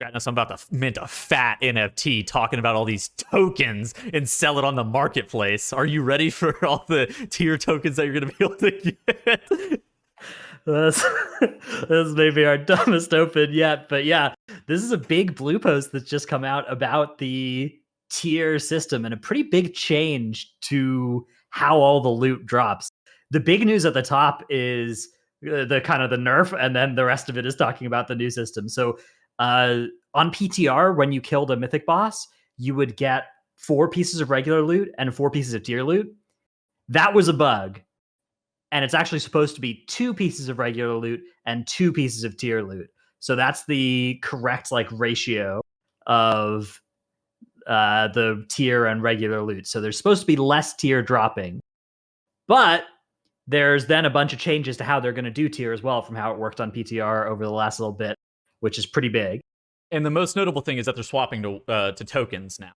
Dratnos, I'm about to mint a fat NFT talking about all these tokens and sell it on the marketplace. Are you ready for all the tier tokens that you're going to be able to get? This, this may be our dumbest open yet, but yeah, this is a big blue post that's just come out about the tier system and a pretty big change to how all the loot drops. The big news at the top is the kind of the nerf, and then the rest of it is talking about the new system. So on PTR, when you killed a mythic boss, you would get 4 pieces of regular loot and 4 pieces of tier loot. That was a bug, and it's actually supposed to be 2 pieces of regular loot and 2 pieces of tier loot. So that's the correct like ratio of the tier and regular loot. So there's supposed to be less tier dropping, but there's then a bunch of changes to how they're going to do tier as well from how it worked on PTR over the last little bit, which is pretty big. And the most notable thing is that they're swapping to tokens now.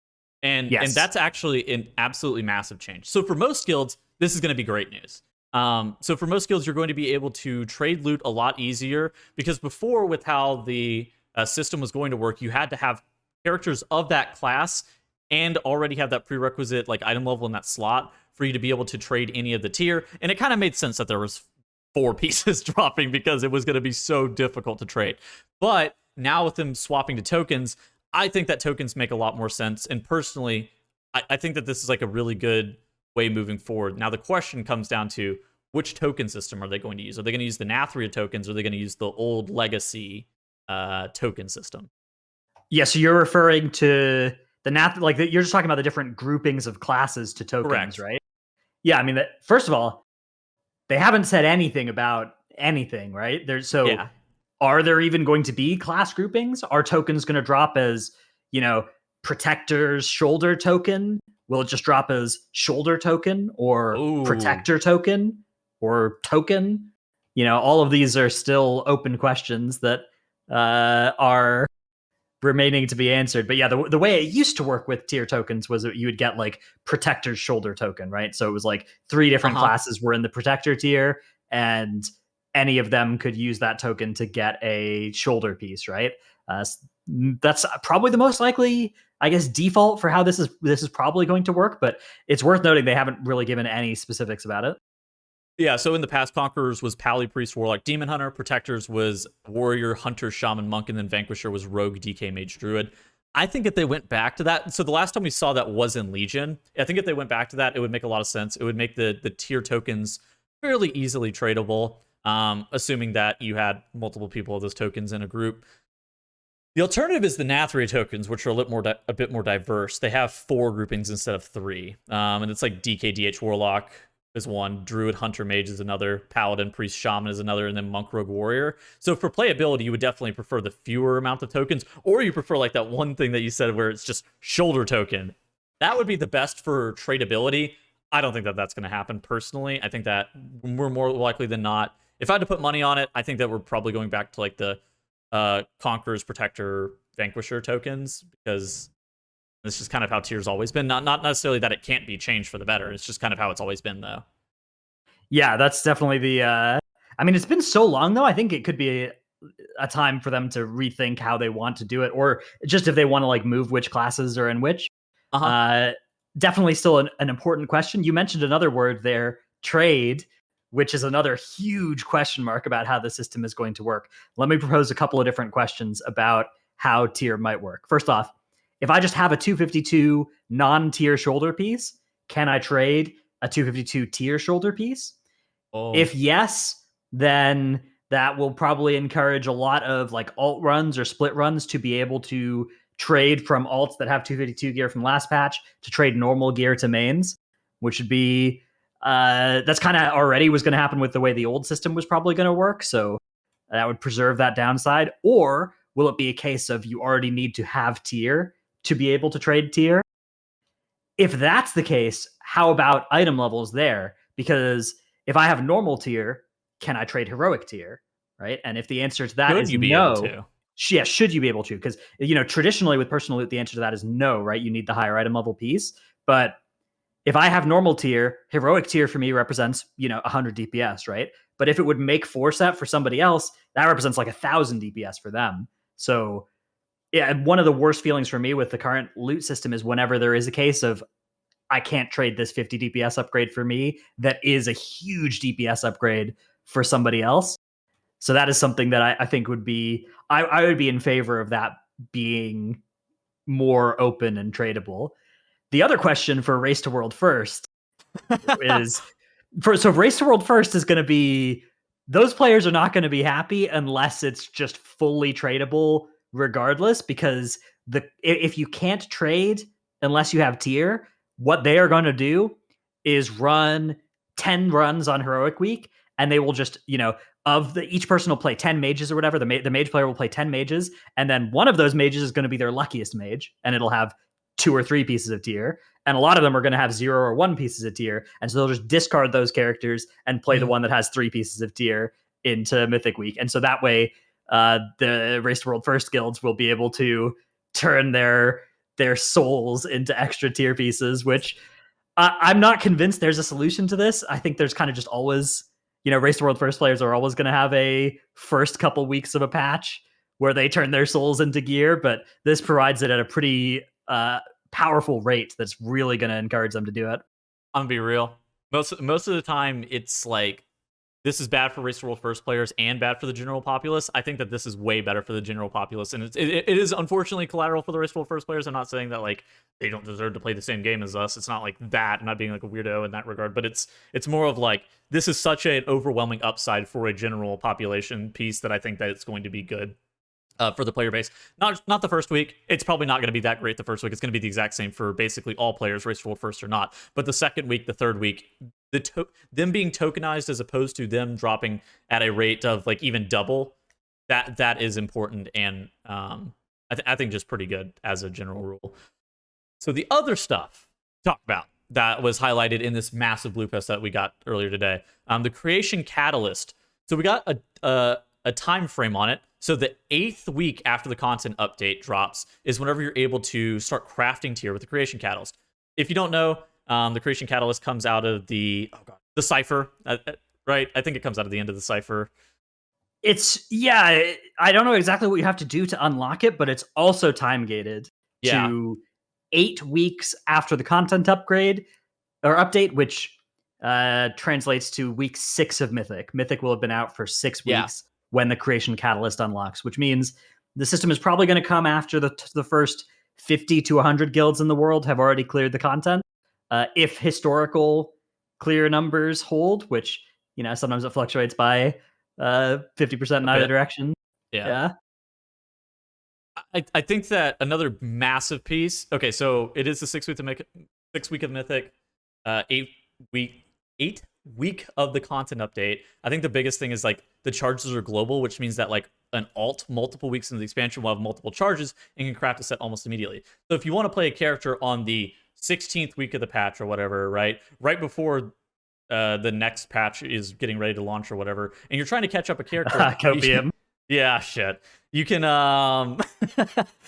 And that's actually an absolutely massive change. So for most guilds, this is going to be great news. So for most guilds, you're going to be able to trade loot a lot easier, because before, with how the system was going to work, you had to have characters of that class and already have that prerequisite like item level in that slot for you to be able to trade any of the tier. And it kind of made sense that there was 4 pieces dropping, because it was going to be so difficult to trade. But now with them swapping to tokens, I think that tokens make a lot more sense. And personally, I think that this is like a really good way moving forward. Now the question comes down to, which token system are they going to use? Are they going to use the Nathria tokens, or are they going to use the old legacy token system? Yeah, so you're referring to the like you're just talking about the different groupings of classes to tokens. Correct. Right? Yeah, I mean, first of all, they haven't said anything about anything, right? Yeah. Are there even going to be class groupings? Are tokens going to drop as, protector's shoulder token? Will it just drop as shoulder token or protector token or token? All of these are still open questions that are remaining to be answered. But yeah, the way it used to work with tier tokens was that you would get like protector's shoulder token, right? So it was like 3 different classes were in the protector tier, and any of them could use that token to get a shoulder piece, right? That's probably the most likely, I guess, default for how this is probably going to work. But it's worth noting they haven't really given any specifics about it. Yeah, so in the past, Conquerors was Pally, Priest, Warlock, Demon Hunter. Protectors was Warrior, Hunter, Shaman, Monk, and then Vanquisher was Rogue, DK, Mage, Druid. I think if they went back to that, so the last time we saw that was in Legion. I think if they went back to that, it would make a lot of sense. It would make the tier tokens fairly easily tradable, assuming that you had multiple people of those tokens in a group. The alternative is the Nathria tokens, which are a bit more diverse. They have 4 groupings instead of 3. And it's like DK, DH, Warlock is one, Druid, Hunter, Mage is another, Paladin, Priest, Shaman is another, and then Monk, Rogue, Warrior. So for playability, you would definitely prefer the fewer amount of tokens, or you prefer like that one thing that you said where it's just shoulder token. That would be the best for tradability. I don't think that that's going to happen personally. I think that we're more likely than not, if I had to put money on it, I think that we're probably going back to like the Conqueror's, Protector, Vanquisher tokens, because this is kind of how tier's always been. Not necessarily that it can't be changed for the better. It's just kind of how it's always been, though. Yeah, that's definitely the... I mean, it's been so long, though. I think it could be a time for them to rethink how they want to do it, or just if they want to like move which classes are in which. Definitely still an important question. You mentioned another word there, trade, which is another huge question mark about how the system is going to work. Let me propose a couple of different questions about how tier might work. First off, if I just have a 252 non-tier shoulder piece, can I trade a 252 tier shoulder piece? If yes, then that will probably encourage a lot of like alt runs or split runs to be able to trade from alts that have 252 gear from last patch to trade normal gear to mains, which would be that's kind of already was going to happen with the way the old system was probably going to work. So that would preserve that downside. Or will it be a case of you already need to have tier to be able to trade tier? If that's the case, how about item levels there? Because if I have normal tier, can I trade heroic tier? Right? And if the answer to that is no, yeah, should you be able to? Because traditionally with personal loot, the answer to that is no, right? You need the higher item level piece. But if I have normal tier, heroic tier for me represents 100 DPS, right? But if it would make 4 set for somebody else, that represents like 1,000 DPS for them. So Yeah, and one of the worst feelings for me with the current loot system is whenever there is a case of I can't trade this 50 DPS upgrade for me that is a huge DPS upgrade for somebody else. So that is something that I think would be I would be in favor of that being more open and tradable. The other question for Race to World First is so Race to World First is going to be those players are not going to be happy unless it's just fully tradable regardless, because if you can't trade unless you have tier, what they are going to do is run 10 runs on heroic week, and they will just, each person will play 10 mages or whatever. The mage player will play 10 mages, and then one of those mages is going to be their luckiest mage, and it'll have 2 or 3 pieces of tier, and a lot of them are going to have 0 or 1 pieces of tier, and so they'll just discard those characters and play the one that has 3 pieces of tier into Mythic Week. And so that way the Race to World First guilds will be able to turn their souls into extra tier pieces, which I'm not convinced there's a solution to this. I think there's kind of just always, Race to World First players are always going to have a first couple weeks of a patch where they turn their souls into gear, but this provides it at a pretty powerful rate that's really going to encourage them to do it. I'm gonna be real. Most of the time, it's like this is bad for Race to World First players and bad for the general populace. I think that this is way better for the general populace, and it is unfortunately collateral for the Race to World First players. I'm not saying that like they don't deserve to play the same game as us. It's not like that. I'm not being like a weirdo in that regard, but it's more of like this is such an overwhelming upside for a general population piece that I think that it's going to be good. For the player base, not the first week. It's probably not going to be that great the first week. It's going to be the exact same for basically all players, Race to World First or not. But the second week, the third week, them being tokenized as opposed to them dropping at a rate of like even double, that is important, and I think just pretty good as a general rule. So the other stuff to talk about that was highlighted in this massive blue post that we got earlier today, the creation catalyst. So we got a time frame on it. So the 8th week after the content update drops is whenever you're able to start crafting tier with the creation catalyst. If you don't know, the creation catalyst comes out of the cipher, right? I think it comes out of the end of the cipher. I don't know exactly what you have to do to unlock it, but it's also time gated to 8 weeks after the content upgrade or update, which translates to week 6 of Mythic. Mythic will have been out for 6 weeks when the creation catalyst unlocks, which means the system is probably going to come after the first 50 to 100 guilds in the world have already cleared the content. If historical clear numbers hold, which, sometimes it fluctuates by 50% in either direction. Yeah. I think that another massive piece. Okay, so it is the 6 week of Mythic, 8 week of the content update. I think the biggest thing is like the charges are global, which means that like an alt multiple weeks into the expansion will have multiple charges and can craft a set almost immediately. So if you want to play a character on the 16th week of the patch or whatever, right before the next patch is getting ready to launch or whatever, and you're trying to catch up a character, Copium. Yeah, shit. You can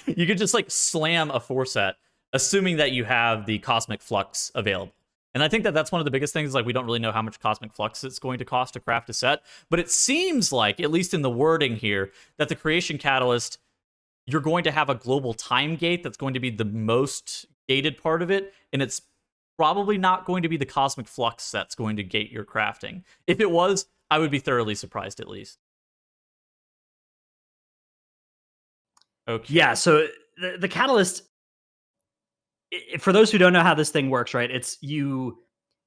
you could just like slam a 4 set, assuming that you have the Cosmic Flux available. And I think that that's one of the biggest things. Like, we don't really know how much Cosmic Flux it's going to cost to craft a set, but it seems like, at least in the wording here, that the Creation Catalyst, you're going to have a global time gate that's going to be the most gated part of it, and it's probably not going to be the Cosmic Flux that's going to gate your crafting. If it was, I would be thoroughly surprised, at least. Okay. Yeah, so the Catalyst, for those who don't know how this thing works, right? It's you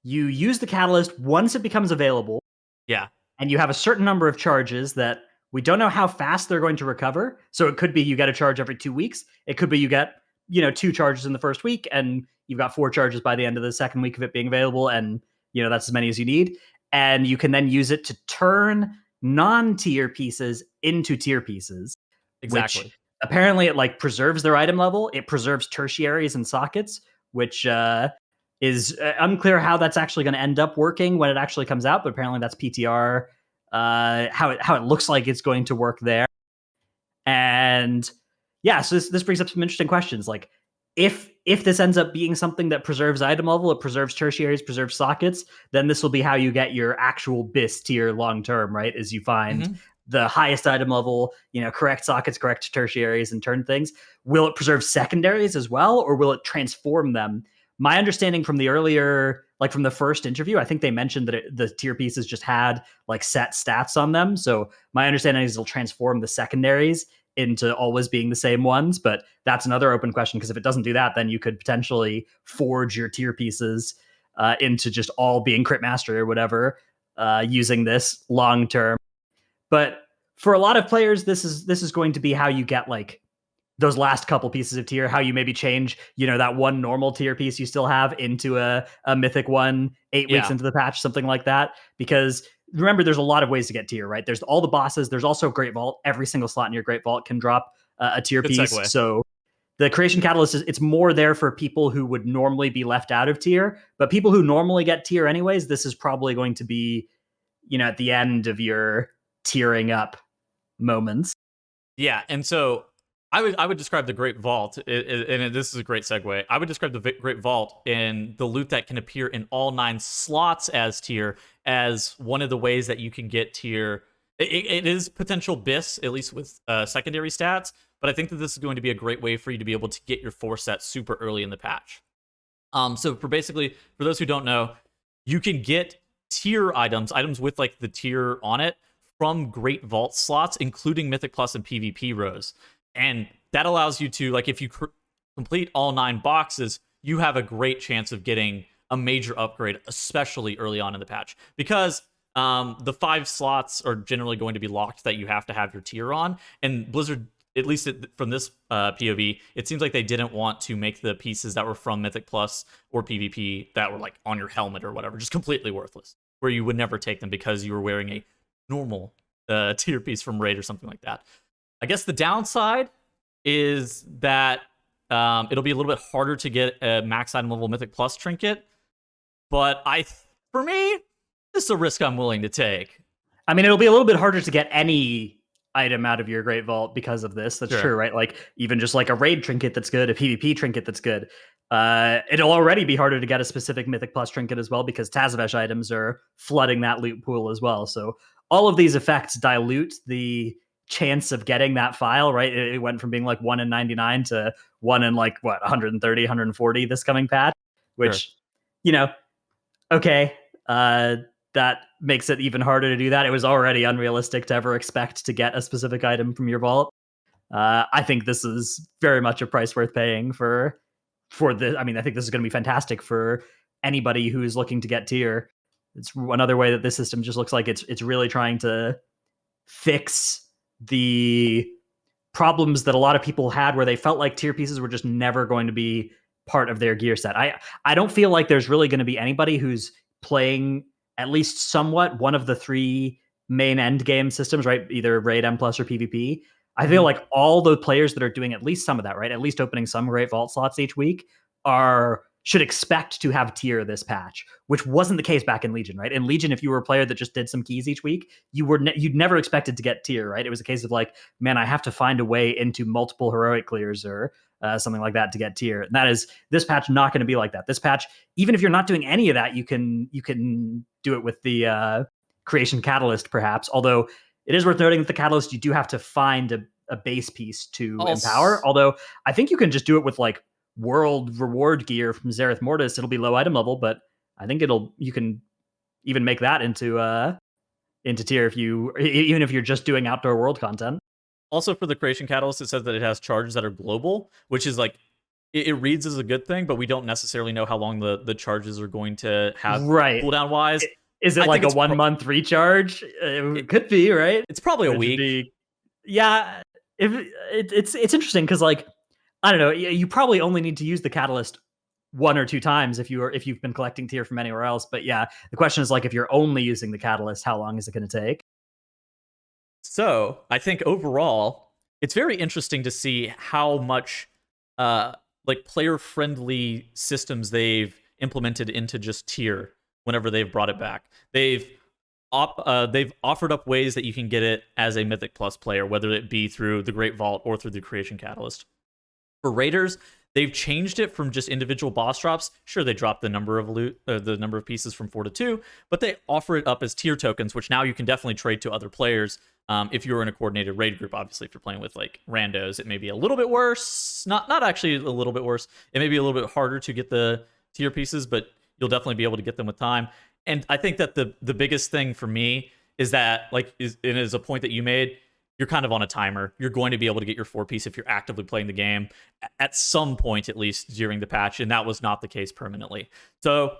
use the Catalyst once it becomes available. Yeah. And you have a certain number of charges that we don't know how fast they're going to recover. So it could be you get a charge every 2 weeks. It could be you get, 2 charges in the first week, and you've got 4 charges by the end of the second week of it being available, and that's as many as you need. And you can then use it to turn non-tier pieces into tier pieces. Exactly. Which apparently it like preserves their item level. It preserves tertiaries and sockets, which is unclear how that's actually going to end up working when it actually comes out. But apparently that's PTR. How it looks like it's going to work there. And yeah, so this brings up some interesting questions. Like, if this ends up being something that preserves item level, it preserves tertiaries, preserves sockets, then this will be how you get your actual BIS tier long term, right? As you find the highest item level, correct sockets, correct tertiaries, and turn things. Will it preserve secondaries as well, or will it transform them? My understanding from the earlier, like from the first interview, I think they mentioned that the tier pieces just had like set stats on them. So my understanding is it'll transform the secondaries into always being the same ones. But that's another open question, because if it doesn't do that, then you could potentially forge your tier pieces into just all being crit mastery or whatever, using this long term. But for a lot of players, this is going to be how you get like those last couple pieces of tier, how you maybe change, that one normal tier piece you still have into a mythic one 8 weeks into the patch, something like that. Because remember, there's a lot of ways to get tier, right? There's all the bosses. There's also Great Vault. Every single slot in your Great Vault can drop a tier Good piece. segue. So the creation catalyst it's more there for people who would normally be left out of tier, but people who normally get tier anyways, this is probably going to be, at the end of your tiering up moments. Yeah, and so I would describe the Great Vault, and this is a great segue. I would describe the Great Vault and the loot that can appear in all 9 slots as tier as one of the ways that you can get tier. It is potential BIS, at least with secondary stats, but I think that this is going to be a great way for you to be able to get your 4 set super early in the patch. So for those who don't know, you can get tier items with like the tier on it from Great Vault slots, including Mythic Plus and PvP rows. And that allows you to, like, if you complete all 9 boxes, you have a great chance of getting a major upgrade, especially early on in the patch. Because the 5 slots are generally going to be locked that you have to have your tier on. And Blizzard, at least from this POV, it seems like they didn't want to make the pieces that were from Mythic Plus or PvP that were like on your helmet or whatever just completely worthless, where you would never take them because you were wearing a normal tier piece from Raid or something like that. I guess the downside is that it'll be a little bit harder to get a max item level Mythic Plus trinket, but for me, this is a risk I'm willing to take. I mean, it'll be a little bit harder to get any item out of your Great Vault because of this. That's true, right? Like even just like a Raid trinket that's good, a PvP trinket that's good. It'll already be harder to get a specific Mythic Plus trinket as well, because Tazavesh items are flooding that loot pool as well. So all of these effects dilute the chance of getting that file, right? It went from being like 1 in 99 to 1 in like 130, 140 this coming patch, which, okay. That makes it even harder to do that. It was already unrealistic to ever expect to get a specific item from your vault. I think this is very much a price worth paying for this. I mean, I think this is going to be fantastic for anybody who's looking to get tier. It's another way that this system just looks like it's really trying to fix the problems that a lot of people had where they felt like tier pieces were just never going to be part of their gear set. I don't feel like there's really going to be anybody who's playing at least somewhat one of the 3 main end game systems, right? Either Raid, M Plus, or PvP. I feel like all the players that are doing at least some of that, right? At least opening some Great Vault slots each week should expect to have tier this patch, which wasn't the case back in Legion, right? In Legion, if you were a player that just did some keys each week, you'd never expected to get tier, right? It was a case of like, man, I have to find a way into multiple heroic clears or something like that to get tier. And that is this patch not going to be like that. This patch, even if you're not doing any of that, you can do it with the creation catalyst, perhaps. Although it is worth noting that the catalyst, you do have to find a base piece to empower. Although I think you can just do it with like world reward gear from Zereth Mortis. It'll be low item level, but I think you can even make that into tier even if you're just doing outdoor world content. Also, for the creation catalyst, it says that it has charges that are global, which is like it reads as a good thing, but we don't necessarily know how long the charges are going to have cooldown wise. Is it like a 1 month recharge? It could be, right? It's probably a week. Yeah, it's interesting because like I don't know, you probably only need to use the catalyst 1 or 2 times if you've been collecting tier from anywhere else. But yeah, the question is like if you're only using the catalyst, how long is it going to take? So I think overall, it's very interesting to see how much like player friendly systems they've implemented into just tier whenever they've brought it back. They've offered up ways that you can get it as a Mythic Plus player, whether it be through the Great Vault or through the Creation Catalyst. For raiders, they've changed it from just individual boss drops. Sure, they dropped the number of loot, the number of pieces from 4 to 2, but they offer it up as tier tokens, which now you can definitely trade to other players. If you're in a coordinated raid group, obviously, if you're playing with like randos, it may be a little bit worse. Not actually a little bit worse. It may be a little bit harder to get the tier pieces, but you'll definitely be able to get them with time. And I think that the biggest thing for me is that, like, it is a point that you made. You're kind of on a timer. You're going to be able to get your 4-piece if you're actively playing the game at some point, at least during the patch, and that was not the case permanently. So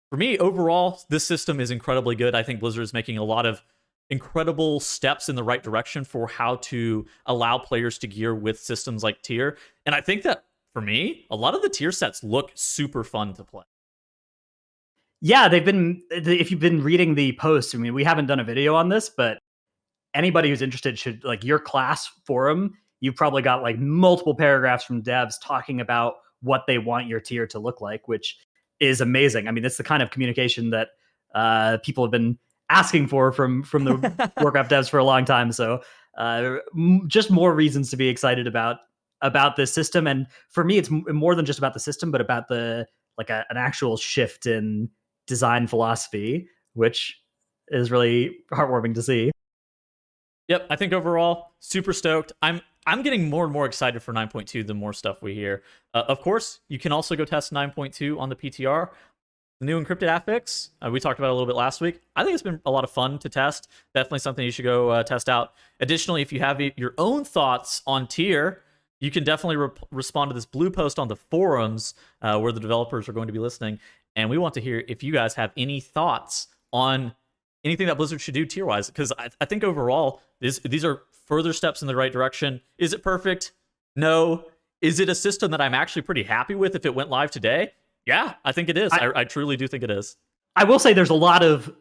for me, overall, this system is incredibly good. I think Blizzard is making a lot of incredible steps in the right direction for how to allow players to gear with systems like tier. And I think that, for me, a lot of the tier sets look super fun to play. Yeah, they've been, if you've been reading the posts, I mean, we haven't done a video on this, but anybody who's interested should, like, your class forum, you've probably got like multiple paragraphs from devs talking about what they want your tier to look like, which is amazing. I mean, it's the kind of communication that people have been asking for from the Warcraft devs for a long time. So just more reasons to be excited about this system. And for me, it's more than just about the system, but about the an actual shift in design philosophy, which is really heartwarming to see. Yep, I think overall, super stoked. I'm getting more and more excited for 9.2 the more stuff we hear. Of course, you can also go test 9.2 on the PTR. The new encrypted affix, we talked about it a little bit last week. I think it's been a lot of fun to test. Definitely something you should go test out. Additionally, if you have your own thoughts on tier, you can definitely respond to this blue post on the forums where the developers are going to be listening. And we want to hear if you guys have any thoughts on anything that Blizzard should do tier-wise, because I think overall, these are further steps in the right direction. Is it perfect? No. Is it a system that I'm actually pretty happy with if it went live today? Yeah, I think it is. I truly do think it is. I will say there's a lot of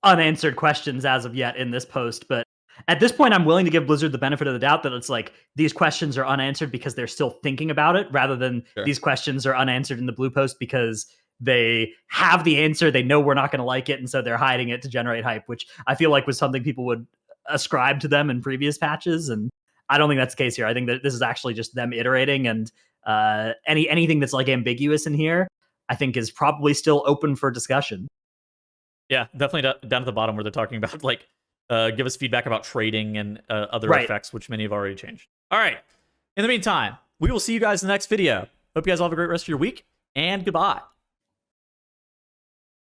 unanswered questions as of yet in this post, but at this point, I'm willing to give Blizzard the benefit of the doubt that it's like these questions are unanswered because they're still thinking about it, rather than these questions are unanswered in the blue post because they have the answer, they know we're not going to like it, and so they're hiding it to generate hype, which I feel like was something people would ascribe to them in previous patches, and I don't think that's the case here. I think that this is actually just them iterating, and anything that's like ambiguous in here, I think is probably still open for discussion. Yeah, definitely down at the bottom where they're talking about like give us feedback about trading and other effects, which many have already changed. All right. In the meantime, we will see you guys in the next video. Hope you guys all have a great rest of your week, and goodbye.